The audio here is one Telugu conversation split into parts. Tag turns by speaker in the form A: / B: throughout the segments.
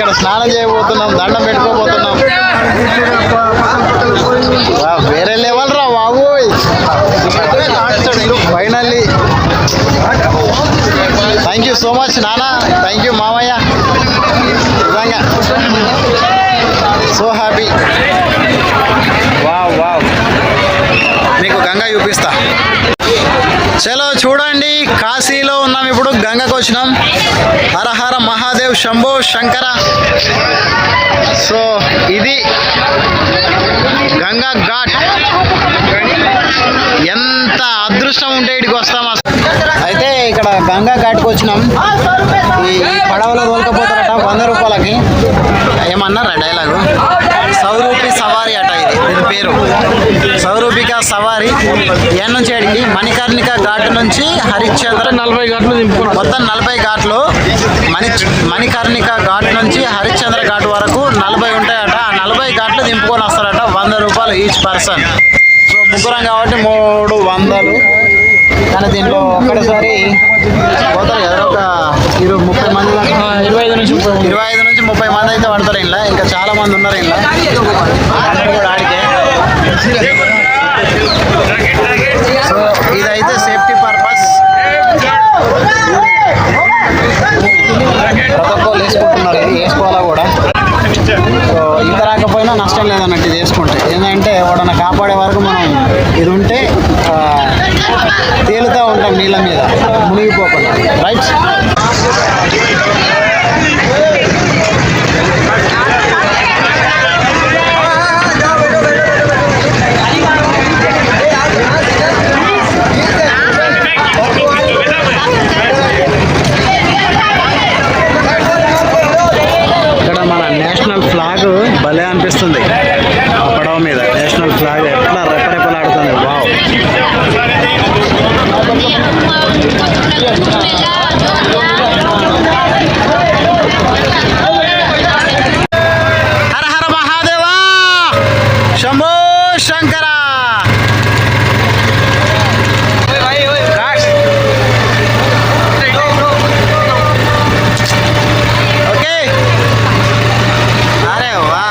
A: ఇక్కడ స్నానం చేయబోతున్నాం, దండం పెట్టుకోబోతున్నాం. వేరే లెవెల్ రా బాబోయ్. Finally thank you so much నాన్న, థ్యాంక్ యూ మామయ్య, నిజంగా సో హ్యాపీ. వావ్ వావ్, మీకు గంగా చూపిస్తా. చలో చూడండి, కాశీలో ఉన్నాం ఇప్పుడు, గంగకు వచ్చినాం. హర హర మహాదేవ్ శంభో శంకర. సో ఇది గంగా ఘాట్. ఎంత అదృష్టం ఉంటే ఇక్కడికి వస్తాం. అయితే ఇక్కడ గంగా ఘాట్కి వచ్చినాం. ఈ పడవలో తోలుకపోతారట 100 రూపాయలకి. ఏమన్నారా డైలాగు? 100 రూపీ సవారీ అట. దీని పేరు 100 రూపీకా సవారీ. ఎన్ నుంచి అడిగి మణికర్ణిక ఘాట్ నుంచి హరిశ్చంద్ర 40 ఘాట్లు మొత్తం 40 ఘాట్లు. మణికర్ణిక ఘాట్ నుంచి హరిశ్చంద్ర ఘాట్ వరకు 40 ఉంటాయట. ఆ 40 ఘాట్లు దింపుకొని వస్తారట. 100 రూపాయలు ఈచ్ పర్సన్. సో ముగ్గురం కాబట్టి 300. కానీ దీంట్లో ఒక్కడేసారి పోతారు కదా, ఒక 30 మంది, 25 నుంచి 30 మంది అయితే పడతారు. ఇలా ఇంకా చాలా మంది ఉన్నారు. ఇలా కూడా ఆడితే. సో ఇదైతే సేఫ్టీ పర్పస్. ప్రతి ఒక్కరు వేసుకుంటున్నారు. ఇది వేసుకోవాలా కూడా. సో ఈత రాకపోయినా నష్టం లేదన్నట్టు ఇది వేసుకుంటే. ఏంటంటే ఎవడన్నా కాపాడే వరకు మనం ఇది ఉంటే తేలుతూ ఉంటాం నీళ్ళ మీద, మునిగిపోకుండా. రైట్. ఇక్కడ మన నేషనల్ ఫ్లాగ్ భలే అనిపిస్తుంది. పడవ మీద నేషనల్ ఫ్లాగ్ ఎట్లా రెపరెపలాడుతుంది. వావ్. హర హర మహాదేవా శంభో శంకర. ఓకే, అరే వా.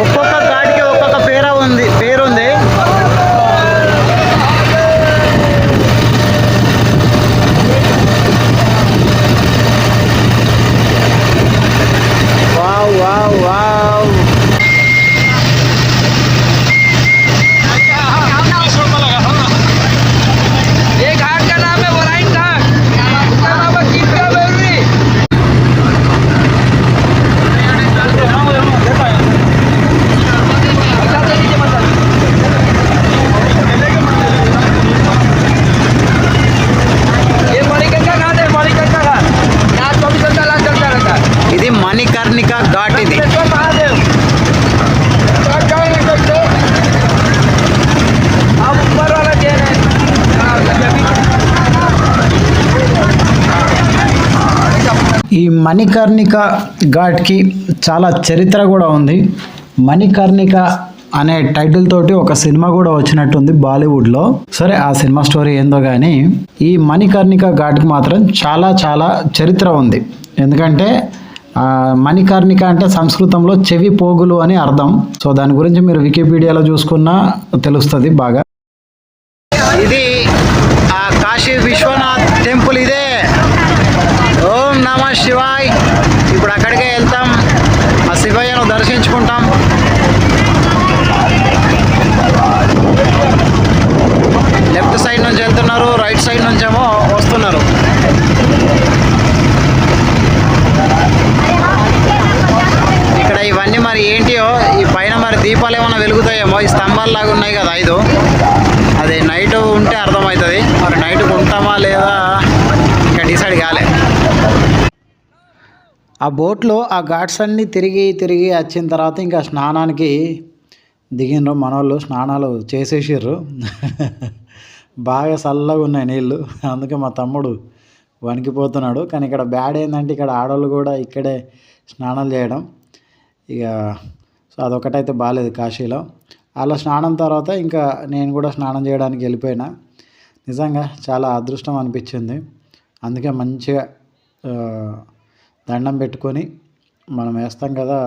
A: ఒక్కొక్క ఘాట్కి ఒక్కొక్క పేరుంది. Wow wow wow. ఇది మణికర్ణిక ఘాట్. ఇది ఈ మణికర్ణిక ఘాట్కి చాలా చరిత్ర కూడా ఉంది. మణికర్ణిక అనే టైటిల్ తోటి ఒక సినిమా కూడా వచ్చినట్టుంది బాలీవుడ్లో. సరే, ఆ సినిమా స్టోరీ ఏందో కానీ ఈ మణికర్ణిక ఘాట్కి మాత్రం చాలా చాలా చరిత్ర ఉంది. ఎందుకంటే మణికర్ణిక అంటే సంస్కృతంలో చెవి పోగులు అని అర్థం. సో దాని గురించి మీరు వికీపీడియాలో చూసుకున్నా తెలుస్తుంది బాగా. ఇది ఆ కాశీ విశ్వనాథ్ టెంపుల్. ఇదే. ఓం నమః శివాయ్. ఇప్పుడు అక్కడికే వెళ్తాం, ఆ శివయ్యను దర్శించుకుంటాం. లెఫ్ట్ సైడ్ నుంచి వెళ్తున్నారు, రైట్ సైడ్ నుంచేమో వస్తున్నారు. ఇక్కడ ఇవన్నీ మరి ఏంటియో, ఈ పైన మరి దీపాలు ఏమైనా వెలుగుతాయేమో. ఈ స్తంభాలు లాగా ఉన్నాయి కదా 5. అది నైట్ ఉంటే అర్థమవుతుంది. మరి నైట్కి ఉంటామా లేదా ఇంకా డిసైడ్ కాలే. ఆ బోట్లో ఆ ఘాట్స్ అన్నీ తిరిగి వచ్చిన తర్వాత ఇంకా స్నానానికి దిగినరు మనోళ్ళు. స్నానాలు చేసేసారు. బాగా చల్లగా ఉన్నాయి నీళ్ళు. అందుకే మా తమ్ముడు వణికిపోతున్నాడు. కానీ ఇక్కడ బ్యాడ్ ఏంటంటే ఇక్కడ ఆడవాళ్ళు కూడా ఇక్కడే స్నానాలు చేయడం. ఇక సో అదొకటైతే బాగాలేదు కాశీలో. అలా స్నానం తర్వాత ఇంకా నేను కూడా స్నానం చేయడానికి వెళ్ళిపోయినా. నిజంగా చాలా అదృష్టం అనిపించింది. అందుకే మంచిగా దండం పెట్టుకొని మనం వేస్తాం కదా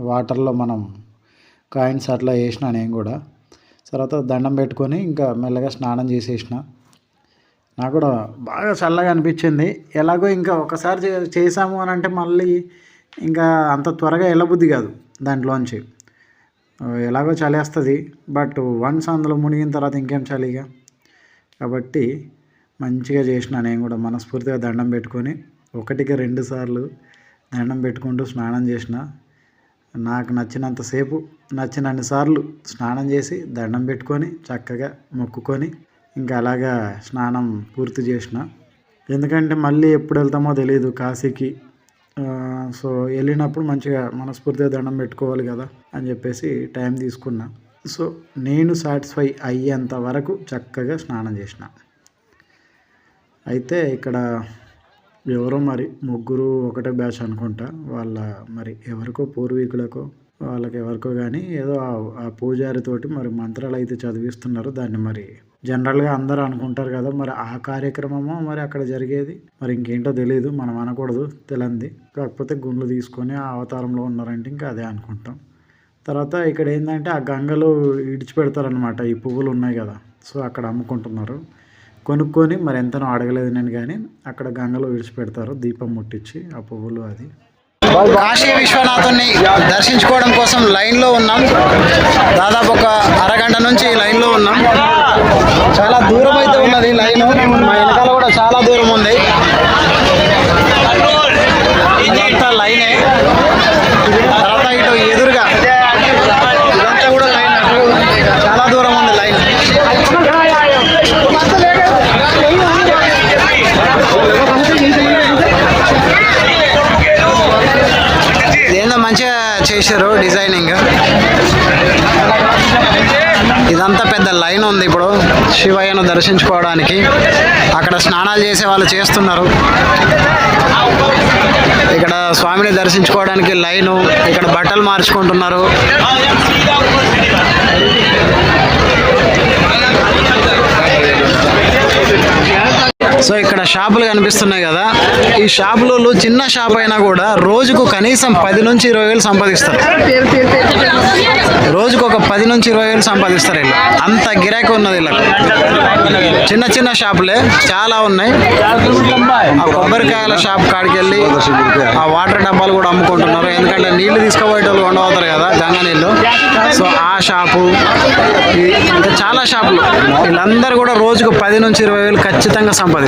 A: వాటర్లో మనం కాయిన్స్ అట్లా వేసిన నేను కూడా. తర్వాత దండం పెట్టుకొని ఇంకా మెల్లగా స్నానం చేసేసిన. నాకు కూడా బాగా చల్లగా అనిపించింది. ఎలాగో ఇంకా ఒకసారి చేసాము అని అంటే మళ్ళీ ఇంకా అంత త్వరగా వెళ్ళబుద్ధి కాదు దాంట్లోంచి. ఎలాగో చలేస్తుంది, బట్ వన్స్ అందులో మునిగిన తర్వాత ఇంకేం చలిగా. కాబట్టి మంచిగా చేసిన నేను కూడా మనస్ఫూర్తిగా దండం పెట్టుకొని 1-2 సార్లు దండం పెట్టుకుంటూ స్నానం చేసిన. నాకు నచ్చినంతసేపు నచ్చినన్ని సార్లు స్నానం చేసి దండం పెట్టుకొని చక్కగా మొక్కుకొని ఇంకా అలాగా స్నానం పూర్తి చేసిన. ఎందుకంటే మళ్ళీ ఎప్పుడు వెళ్తామో తెలియదు కాశీకి. సో వెళ్ళినప్పుడు మంచిగా మనస్ఫూర్తిగా దండం పెట్టుకోవాలి కదా అని చెప్పేసి టైం తీసుకున్నా. సో నేను సాటిస్ఫై అయ్యేంత వరకు చక్కగా స్నానం చేసిన. అయితే ఇక్కడ ఎవరో మరి ముగ్గురు ఒకటే బ్యాచ్ అనుకుంటా. వాళ్ళ మరి ఎవరికో పూర్వీకులకో వాళ్ళకి ఎవరికో కానీ ఏదో ఆ పూజారితోటి మరి మంత్రాలు అయితే చదివిస్తున్నారు. దాన్ని మరి జనరల్గా అందరూ అనుకుంటారు కదా, మరి ఆ కార్యక్రమమో మరి అక్కడ జరిగేది మరి ఇంకేంటో తెలియదు, మనం అనకూడదు తెలంది. కాకపోతే గుండ్లు తీసుకొని ఆ అవతారంలో ఉన్నారంటే ఇంకా అదే అనుకుంటాం. తర్వాత ఇక్కడ ఏంటంటే ఆ గంగలో ఇడిచిపెడతారనమాట. ఈ పువ్వులు ఉన్నాయి కదా, సో అక్కడ అమ్ముకుంటున్నారు. కొనుక్కొని మరి ఎంతనో అడగలేదు నేను, కానీ అక్కడ గంగలో విడిచిపెడతారు దీపం ముట్టించి ఆ పువ్వులు. అది కాశీ విశ్వనాథుని దర్శించుకోవడం కోసం లైన్లో ఉన్నాం. దాదాపు ఒక అరగంట నుంచి లైన్లో ఉన్నాం. చాలా దూరం అయితే ఉన్నది లైన్. మా వెనకాల కూడా చాలా దూరం ఉంది. ఇదంతా లైనే. తర్వాత ఇటు ఎదురుగా ఇదంతా కూడా లైన్. చాలా దూరం ఉంది లైన్. ఏందో మంచిగా చేశారు డిజైనింగ్. ఇదంతా పెద్ద లైన్ ఉంది ఇప్పుడు శివయ్యను దర్శించుకోవడానికి. అక్కడ స్నానాలు చేసే వాళ్ళు చేస్తున్నారు. ఇక్కడ స్వామిని దర్శించుకోవడానికి లైను. ఇక్కడ బట్టలు మార్చుకుంటున్నారు. సో ఇక్కడ షాపులు కనిపిస్తున్నాయి కదా, ఈ షాపులలో చిన్న షాప్ అయినా కూడా రోజుకు కనీసం 10 నుంచి 20 వేలు సంపాదిస్తారు. రోజుకు ఒక 10 నుంచి 20 వేలు సంపాదిస్తారు వీళ్ళు. అంత గిరాకీ ఉన్నది వీళ్ళకి. చిన్న చిన్న షాపులే చాలా ఉన్నాయి. ఆ కొబ్బరికాయల షాప్ కాడికి వెళ్ళి ఆ వాటర్ డబ్బాలు కూడా అమ్ముకుంటున్నారు. ఎందుకంటే నీళ్లు తీసుకుపోయేటోళ్ళు ఉండవుతారు కదా గంగా నీళ్ళు. సో ఆ షాపు, ఇంకా చాలా షాపులు. వీళ్ళందరూ కూడా రోజుకు 10 నుంచి 20 వేలు ఖచ్చితంగా సంపాదిస్తారు.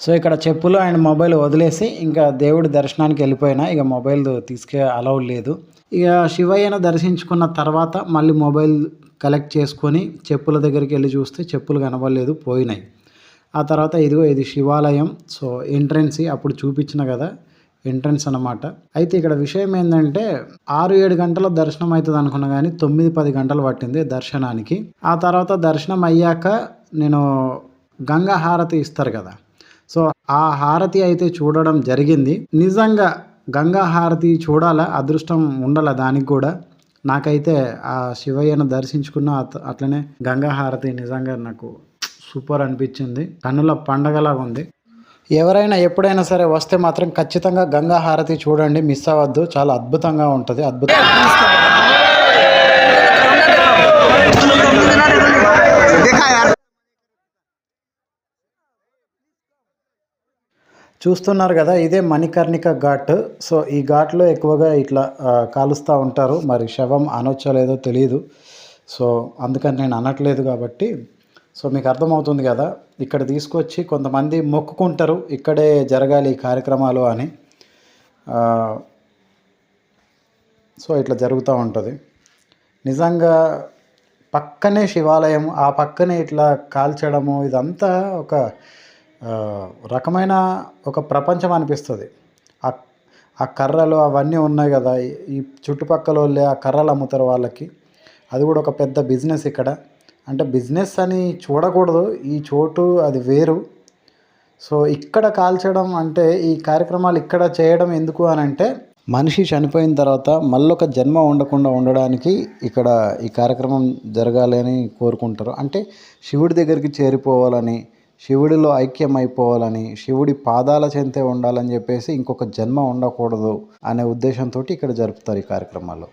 A: సో ఇక్కడ చెప్పులు అండ్ మొబైల్ వదిలేసి ఇంకా దేవుడి దర్శనానికి వెళ్ళిపోయినా. ఇక మొబైల్ తీసుకే అలౌడ్ లేదు. ఇక శివయ్యను దర్శించుకున్న తర్వాత మళ్ళీ మొబైల్ కలెక్ట్ చేసుకొని చెప్పుల దగ్గరికి వెళ్ళి చూస్తే చెప్పులు కనబడలేదు, పోయినాయి. ఆ తర్వాత ఇదిగో ఇది శివాలయం. సో ఎంట్రన్స్ అప్పుడు చూపించిన కదా, ఎంట్రన్స్ అన్నమాట. అయితే ఇక్కడ విషయం ఏంటంటే 6-7 గంటల దర్శనం అవుతుంది అనుకున్నా, కానీ 9-10 గంటలు పట్టింది దర్శనానికి. ఆ తర్వాత దర్శనం అయ్యాక నేను గంగా హారతి ఇస్తారు కదా, సో ఆ హారతి అయితే చూడడం జరిగింది. నిజంగా గంగా హారతి చూడాలా, అదృష్టం ఉండాల దానికి కూడా. నాకైతే ఆ శివయ్యను దర్శించుకున్న అట్లనే గంగా హారతి నిజంగా నాకు సూపర్ అనిపించింది. కన్నుల పండగలాగా ఉంది. ఎవరైనా ఎప్పుడైనా సరే వస్తే మాత్రం ఖచ్చితంగా గంగా హారతి చూడండి, మిస్ అవ్వద్దు. చాలా అద్భుతంగా ఉంటుంది. చూస్తున్నారు కదా, ఇదే మణికర్ణిక ఘాట్. సో ఈ ఘాట్లో ఎక్కువగా ఇట్లా కాలుస్తూ ఉంటారు. మరి శవం అనొచ్చో లేదో తెలియదు, సో అందుకని నేను అనట్లేదు. కాబట్టి సో మీకు అర్థమవుతుంది కదా, ఇక్కడ తీసుకొచ్చి కొంతమంది మొక్కుకుంటారు ఇక్కడే జరగాలి ఈ కార్యక్రమాలు అని. సో ఇట్లా జరుగుతూ ఉంటుంది. నిజంగా పక్కనే శివాలయం, ఆ పక్కనే ఇట్లా కాల్చడము, ఇదంతా ఒక రకమైన ఒక ప్రపంచం అనిపిస్తుంది. ఆ కర్రలు అవన్నీ ఉన్నాయి కదా, ఈ చుట్టుపక్కల వాళ్ళే ఆ కర్రలు అమ్ముతారు వాళ్ళకి. అది కూడా ఒక పెద్ద బిజినెస్ ఇక్కడ. అంటే బిజినెస్ అని చూడకూడదు, ఈ చోటు అది వేరు. సో ఇక్కడ కాల్చడం అంటే ఈ కార్యక్రమాలు ఇక్కడ చేయడం ఎందుకు అని అంటే మనిషి చనిపోయిన తర్వాత మళ్ళొక జన్మ ఉండకుండా ఉండడానికి ఇక్కడ ఈ కార్యక్రమం జరగాలి అని కోరుకుంటారు. అంటే శివుడి దగ్గరికి చేరిపోవాలని, శివుడిలో ఐక్యమైపోవాలని, శివుడి పాదాల చెంతే ఉండాలని చెప్పేసి ఇంకొక జన్మ ఉండకూడదు అనే ఉద్దేశంతో ఇక్కడ జరుపుతారు ఈ కార్యక్రమాలు.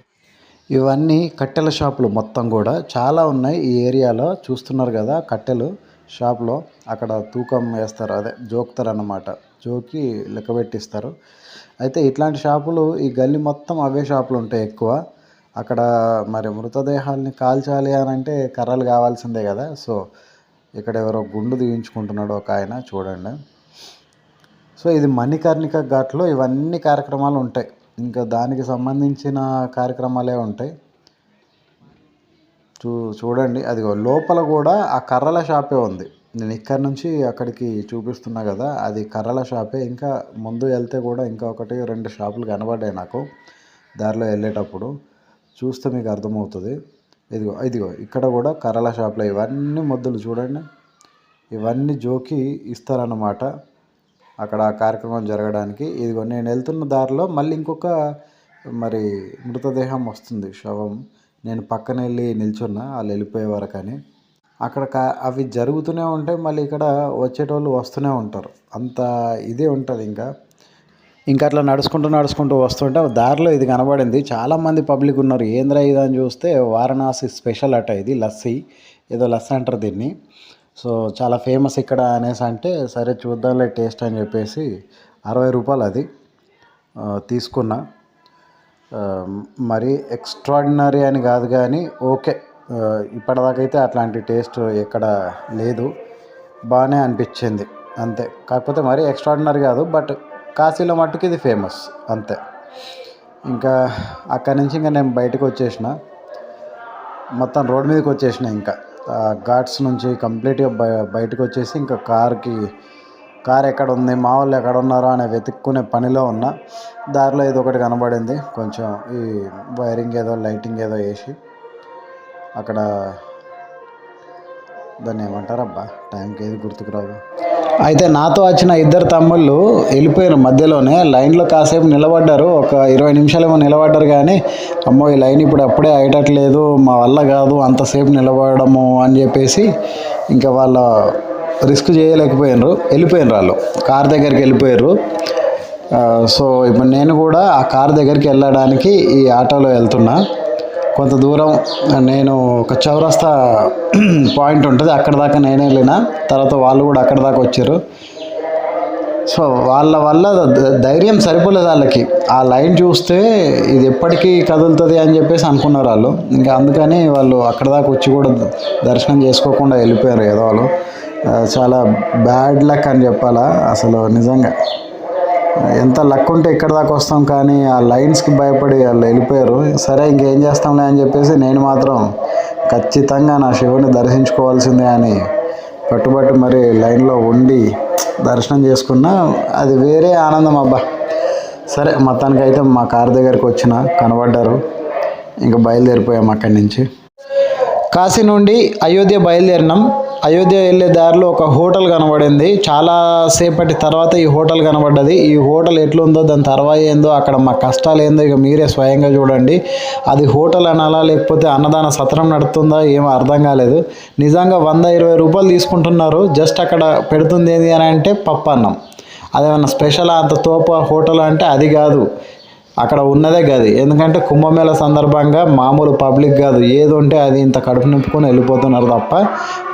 A: ఇవన్నీ కట్టెల షాపులు మొత్తం కూడా చాలా ఉన్నాయి ఈ ఏరియాలో. చూస్తున్నారు కదా కట్టెలు షాప్లో అక్కడ తూకం వేస్తారు, అదే జోకుతారు అన్నమాట, జోకి లెక్క పెట్టిస్తారు. అయితే ఇట్లాంటి షాపులు ఈ గల్లీ మొత్తం అవే షాపులు ఉంటాయి ఎక్కువ. అక్కడ మరి మృతదేహాల్ని కాల్చాలి అని అంటే కర్రలు కావాల్సిందే కదా. సో ఇక్కడ ఎవరో గుండు తీయించుకుంటున్నాడు ఒక ఆయన, చూడండి. సో ఇది మణికర్ణిక ఘాట్లో ఇవన్నీ కార్యక్రమాలు ఉంటాయి, ఇంకా దానికి సంబంధించిన కార్యక్రమాలే ఉంటాయి. చూడండి అదిగో లోపల కూడా ఆ కర్రల షాపే ఉంది. నేను ఇక్కడ నుంచి అక్కడికి చూపిస్తున్నా కదా, అది కర్రల షాపే. ఇంకా ముందు వెళ్తే కూడా ఇంకా 1-2 షాపులు కనబడ్డాయి నాకు దారిలో వెళ్ళేటప్పుడు, చూస్తే మీకు అర్థమవుతుంది. ఇదిగో ఇక్కడ కూడా కర్రల షాపులో ఇవన్నీ మొద్దులు చూడండి, ఇవన్నీ జోకి ఇస్తారన్నమాట అక్కడ ఆ కార్యక్రమం జరగడానికి. ఇదిగో నేను వెళ్తున్న దారిలో మళ్ళీ ఇంకొక మరి మృతదేహం వస్తుంది, శవం. నేను పక్కన వెళ్ళి నిల్చున్నా వాళ్ళు వెళ్ళిపోయే వరకు అని. అక్కడ అవి జరుగుతూనే ఉంటాయి, మళ్ళీ ఇక్కడ వచ్చేటోళ్ళు వస్తూనే ఉంటారు, అంత ఇదే ఉంటుంది. ఇంకా అట్లా నడుచుకుంటూ వస్తుంటే దారిలో ఇది కనబడింది. చాలామంది పబ్లిక్ ఉన్నారు, ఏంద్రా ఇది అని చూస్తే వారణాసి స్పెషల్ అట ఇది, లస్సీ ఏదో లస్సీ అంటారు దీన్ని. సో చాలా ఫేమస్ ఇక్కడ అనేసి అంటే సరే చూద్దాంలే టేస్ట్ అని చెప్పేసి 60 రూపాయలు అది తీసుకున్నా. మరి ఎక్స్ట్రాడినరీ అని కాదు కానీ ఓకే, ఇప్పటిదాకైతే అట్లాంటి టేస్ట్ ఎక్కడ లేదు, బాగానే అనిపించింది అంతే. కాకపోతే మరీ ఎక్స్ట్రాడినరీ కాదు, బట్ కాశీలో మట్టుకు ఇది ఫేమస్ అంతే. ఇంకా అక్కడి నుంచి ఇంకా నేను బయటకు వచ్చేసిన, మొత్తం రోడ్ మీదకి వచ్చేసిన. ఇంకా ఘాట్స్ నుంచి కంప్లీట్గా బయటకు వచ్చేసి ఇంకా కార్ ఎక్కడ ఉంది, మా వాళ్ళు ఎక్కడ ఉన్నారో అని వెతుక్కునే పనిలో ఉన్నా. దారిలో ఇది ఒకటి కనబడింది, కొంచెం ఈ వైరింగ్ ఏదో లైటింగ్ ఏదో వేసి అక్కడ దాన్ని ఏమంటారు అబ్బా, టైంకి ఏది గుర్తుకురాదు. అయితే నాతో వచ్చిన 2 తమ్ముళ్ళు వెళ్ళిపోయారు మధ్యలోనే, లైన్లో కాసేపు నిలబడ్డారు, ఒక 20 నిమిషాలేమో నిలబడ్డారు. కానీ అమ్మో ఈ లైన్ ఇప్పుడు అప్పుడే అయ్యట్లేదు, మా వల్ల కాదు అంతసేపు నిలబడము అని చెప్పేసి ఇంకా వాళ్ళ రిస్క్ చేయలేకపోయినారు, వెళ్ళిపోయినారు వాళ్ళు, కార్ దగ్గరికి వెళ్ళిపోయారు. సో ఇప్పుడు నేను కూడా ఆ కార్ దగ్గరికి వెళ్ళడానికి ఈ ఆటోలో వెళ్తున్నా. కొంత దూరం నేను ఒక చౌరస్తా పాయింట్ ఉంటుంది, అక్కడ దాకా నేను వెళ్ళిన తర్వాత వాళ్ళు కూడా అక్కడ దాకా వచ్చారు. సో వాళ్ళ వల్ల ధైర్యం సరిపోలేదు వాళ్ళకి, ఆ లైన్ చూస్తే ఇది ఎప్పటికీ కదులుతుంది అని చెప్పేసి అనుకున్నారు వాళ్ళు. ఇంకా అందుకని వాళ్ళు అక్కడ దాకా వచ్చి కూడా దర్శనం చేసుకోకుండా వెళ్ళిపోయారు ఏదో వాళ్ళు. చాలా బ్యాడ్ లక్ అని చెప్పాలా అసలు, నిజంగా ఎంత లక్ ఉంటే ఇక్కడ దాకా వస్తాం, కానీ ఆ లైన్స్కి భయపడి వాళ్ళు వెళ్ళిపోయారు. సరే ఇంకేం చేస్తాంలే అని చెప్పేసి నేను మాత్రం ఖచ్చితంగా నా శివుని దర్శించుకోవాల్సిందే అని పట్టుబట్టి మరి లైన్లో ఉండి దర్శనం చేసుకున్నా. అది వేరే ఆనందం అబ్బా. సరే మొత్తానికైతే మా కార్ దగ్గరికి వచ్చిన కనబడ్డారు, ఇంకా బయలుదేరిపోయాం అక్కడి నుంచి. కాశీ నుండి అయోధ్య బయలుదేరినాం. అయోధ్య వెళ్ళే దారిలో ఒక హోటల్ కనబడింది, చాలా సేపటి తర్వాత ఈ హోటల్ కనబడ్డది. ఈ హోటల్ ఎట్లుందో దాని తర్వాత ఏందో అక్కడ మా కష్టాలు ఏందో ఇక మీరే స్వయంగా చూడండి. అది హోటల్ అనాలా లేకపోతే అన్నదాన సత్రం నడుతుందా ఏమో అర్థం కాలేదు. నిజంగా 120 రూపాయలు తీసుకుంటున్నారు. జస్ట్ అక్కడ పెడుతుంది ఏంటి అని అంటే పప్పు అన్నం. అదేమన్నా స్పెషల్ అంత తోపు హోటల్ అంటే అది కాదు, అక్కడ ఉన్నదే గది. ఎందుకంటే కుంభమేళ సందర్భంగా మామూలు పబ్లిక్ కాదు, ఏది ఉంటే అది ఇంత కడుపు నింపుకొని వెళ్ళిపోతున్నారు తప్ప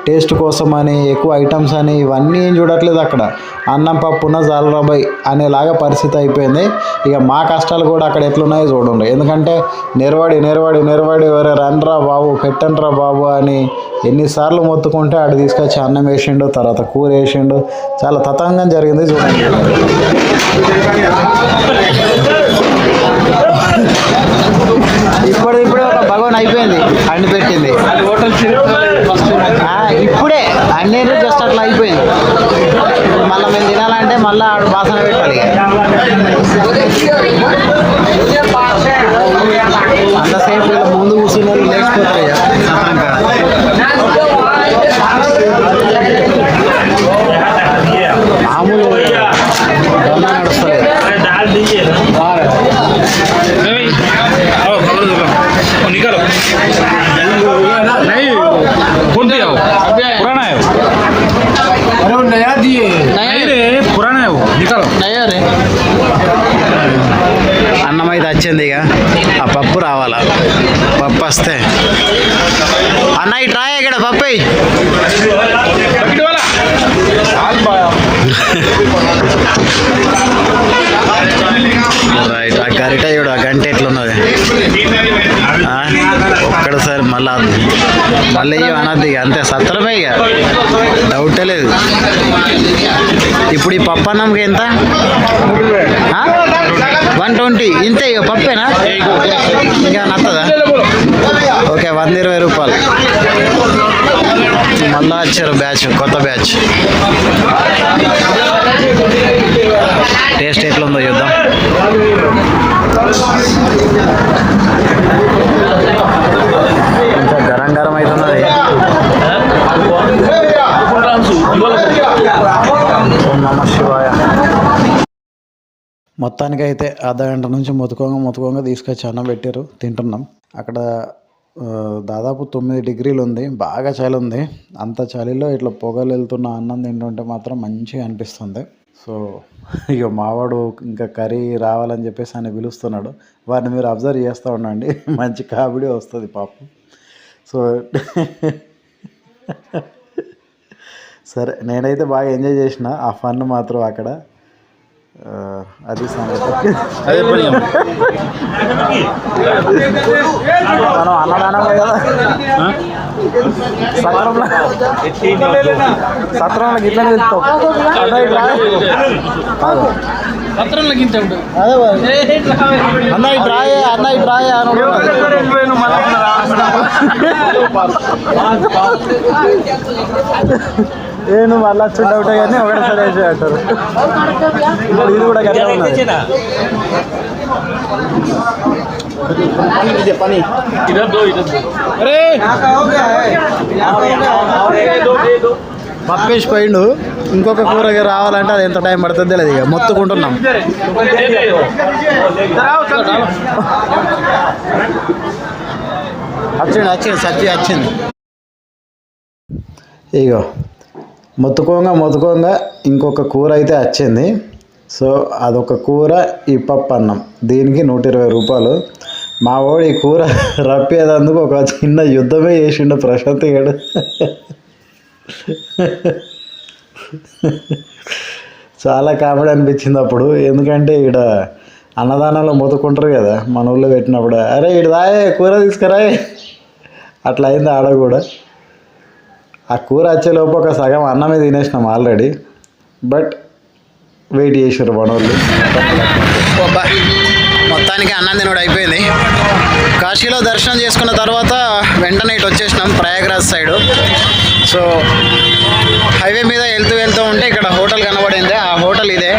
A: టేస్ట్ కోసం అని ఎక్కువ ఐటమ్స్ అని ఇవన్నీ ఏం చూడట్లేదు. అక్కడ అన్నం పప్పున జాలరాబాయ్ అనేలాగా పరిస్థితి అయిపోయింది. ఇక మా కష్టాలు కూడా అక్కడ ఎట్లున్నాయో చూడండి. ఎందుకంటే నెరవాడి ఎవరే రండ్రా బాబు పెట్టండ్రా బాబు అని ఎన్నిసార్లు మొత్తుకుంటే ఆడు తీసుకొచ్చి అన్నం వేసిండు, తర్వాత కూర వేసిండు. చాలా తతంగం జరిగింది చూడండి. ఇప్పుడే ఒక భగవాన్ అయిపోయింది, అండి పెట్టింది ఇప్పుడే అన్నీ జస్ట్ అట్లా అయిపోయింది. మళ్ళీ మేము తినాలంటే మళ్ళీ ఆడు బాసన పెట్టాలి. అంతసేపు ముందు కూర్చున్న లేచిపోతాయి. వచ్చింది. ఇక ఆ పప్పు రావాలా, పప్పు వస్తే అన్న ఇటు రాయ ఇక్కడ పప్పు రైట్. ఆ గరిట చూడు, ఆ గంట ఎట్లున్నది ఒక్కడసారి మళ్ళీ అనద్దు ఇక అంతే, సత్తరమే ఇక డౌటే లేదు. ఇప్పుడు ఈ పప్పు అన్నంకి ఎంత? 120 ఇంతే ఇక పప్పేనా? ఇంకా నత్తదా? ఓకే 120 రూపాయలు. మళ్ళా వచ్చారు బ్యాచ్, కొత్త బ్యాచ్. టేస్ట్ ఎట్లుందో చూద్దాం. ఇంకా గరం గరం అవుతున్నది. నమ శివాయ. మొత్తానికైతే అర్ధ గంట నుంచి మొత్తుకోంగా తీసుకొచ్చి అన్నం పెట్టారు, తింటున్నాం. అక్కడ దాదాపు 9 డిగ్రీలు ఉంది, బాగా చలి ఉంది. అంత చలిలో ఇట్లా పొగలు వెళ్తున్న అన్నం తింటుంటే మాత్రం మంచిగా అనిపిస్తుంది. సో ఇక మావాడు ఇంకా కర్రీ రావాలని చెప్పేసి ఆయన పిలుస్తున్నాడు. వారిని మీరు అబ్జర్వ్ చేస్తూ ఉండండి, మంచి కామెడీ వస్తుంది పాపం. సో సరే, నేనైతే బాగా ఎంజాయ్ చేసిన ఆ ఫన్ మాత్రం అక్కడ. అది సంగతి. మనం అన్నదానం కదా సత్రంలో ఇట్లనే వెళ్తాం. అన్న ఇటు రాయే అని నేను మళ్ళీ వచ్చింది ఒకటే కానీ ఒకటేసారి వేసే అంటారు. ఇది కూడా గట్టిగా ఉన్నది. పప్పేసి పోయిండు, ఇంకొక కూరగా రావాలంటే అది ఎంత టైం పడుతుంది తెలియదు. ఇక మొత్తుకుంటున్నాం. వచ్చింది. ఇగో మొత్తుకోంగా ఇంకొక కూర అయితే వచ్చింది. సో అదొక కూర, ఈ పప్పు అన్నం, దీనికి 120 రూపాయలు. మా వాడు ఈ కూర రప్పేదందుకు ఒక చిన్న యుద్ధమే చేసిండు ప్రశాంత్ గారు. చాలా కామెడీ అనిపించింది అప్పుడు. ఎందుకంటే ఇక్కడ అన్నదానంలో మొత్తుకుంటారు కదా మన ఊళ్ళో పెట్టినప్పుడు, అరే ఇటు రాయే కూర తీసుకురాయే, అట్లా అయింది ఆడ కూడా. ఆ కూర వచ్చేలోపు ఒక సగం అన్నమే తినేసినాం ఆల్రెడీ. బట్ వెయిట్ చేసారు మనోళ్ళు. మొత్తానికి అన్నం తినడం అయిపోయింది. కాశీలో దర్శనం చేసుకున్న తర్వాత వెంటనే ఇటు వచ్చేసినాం ప్రయాగ్రాజ్ సైడు. సో హైవే మీద వెళ్తూ ఉంటే ఇక్కడ హోటల్ కనబడింది. ఆ హోటల్ ఇదే.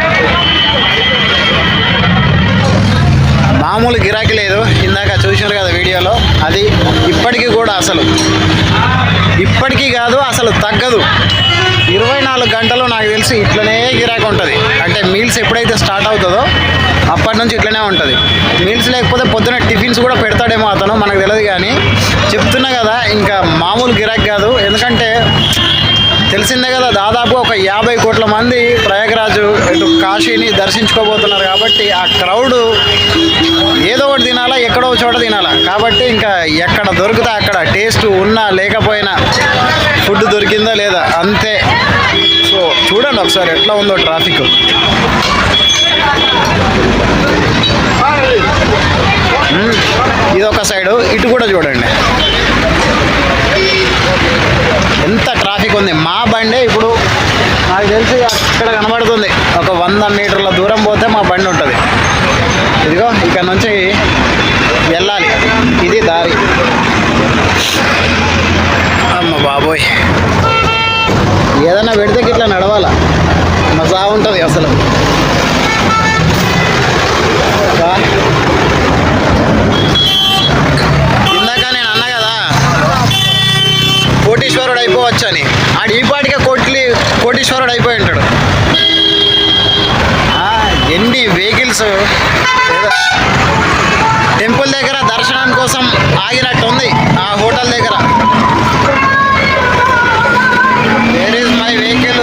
A: మామూలు గిరాకీ లేదు, ఇందాక చూసినారు కదా వీడియోలో. అది ఇప్పటికీ కూడా ఇప్పటికీ కాదు అసలు తగ్గదు. 24 గంటలు నాకు తెలిసి ఇట్లనే గిరాకీ ఉంటుంది. అంటే మీల్స్ ఎప్పుడైతే స్టార్ట్ అవుతుందో అప్పటి నుంచి ఇట్లనే ఉంటుంది. మీల్స్ లేకపోతే పొద్దున టిఫిన్స్ కూడా పెడతాడేమో అతను, మనకు తెలియదు. కానీ చెప్తున్నా కదా, ఇంకా మామూలు గిరాకీ కాదు. ఎందుకంటే తెలిసిందే కదా, దాదాపు ఒక 50 కోట్ల మంది ప్రయాగరాజు ఇటు కాశీని దర్శించుకోబోతున్నారు. కాబట్టి ఆ క్రౌడ్ ఏదో ఒకటి తినాలా, ఎక్కడో చోట తినాలా. కాబట్టి ఇంకా ఎక్కడ దొరికితే అక్కడ, టేస్ట్ ఉన్నా లేకపోయినా ఫుడ్ దొరికిందా లేదా అంతే. సో చూడండి ఒకసారి ఎట్లా ఉందో ట్రాఫిక్. ఇదొక సైడు, ఇటు కూడా చూడండి ఎంత ట్రాఫిక్ ఉంది. మా బండే ఇప్పుడు నాకు తెలిసి అక్కడ కనబడుతుంది, ఒక 100 మీటర్ల దూరం పోతే మా బండి ఉంటుంది. ఇదిగో ఇక్కడ నుంచి వెళ్ళాలి, ఇది దారి. అమ్మ బాబోయ్, ఏదైనా పెడితే ఇట్లా నడవాలా, మజా ఉంటుంది అసలు. ఇందాక నేను అన్నా కదా కోటీశ్వరుడు అయిపోవచ్చు అని, ఆడు ఈ పాటిగా కోటీశ్వరుడు అయిపోయి ఉంటాడు. ఎన్ని వెహికల్స్ టెంపుల్ దగ్గర దర్శనం కోసం ఆగినట్టుంది ఆ హోటల్ దగ్గర. Where is my vehicle.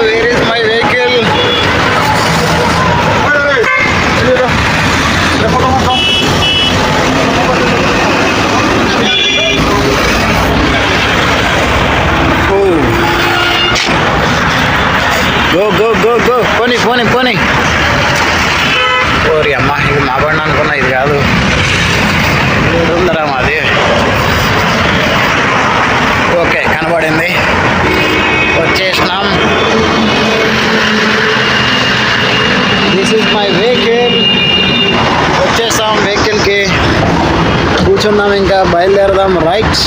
A: Go go go go పోనీ పోనీ పోనీ. ఓరి అమ్మ, ఇది మా బండి అనుకున్నా, ఇది కాదు. ఉందరా మాది. ఓకే, కనబడింది, వచ్చేసినాం. This is my vehicle. వచ్చేసాం వెహికల్కి, కూర్చుందాం, ఇంకా బయలుదేరదాం. రైట్.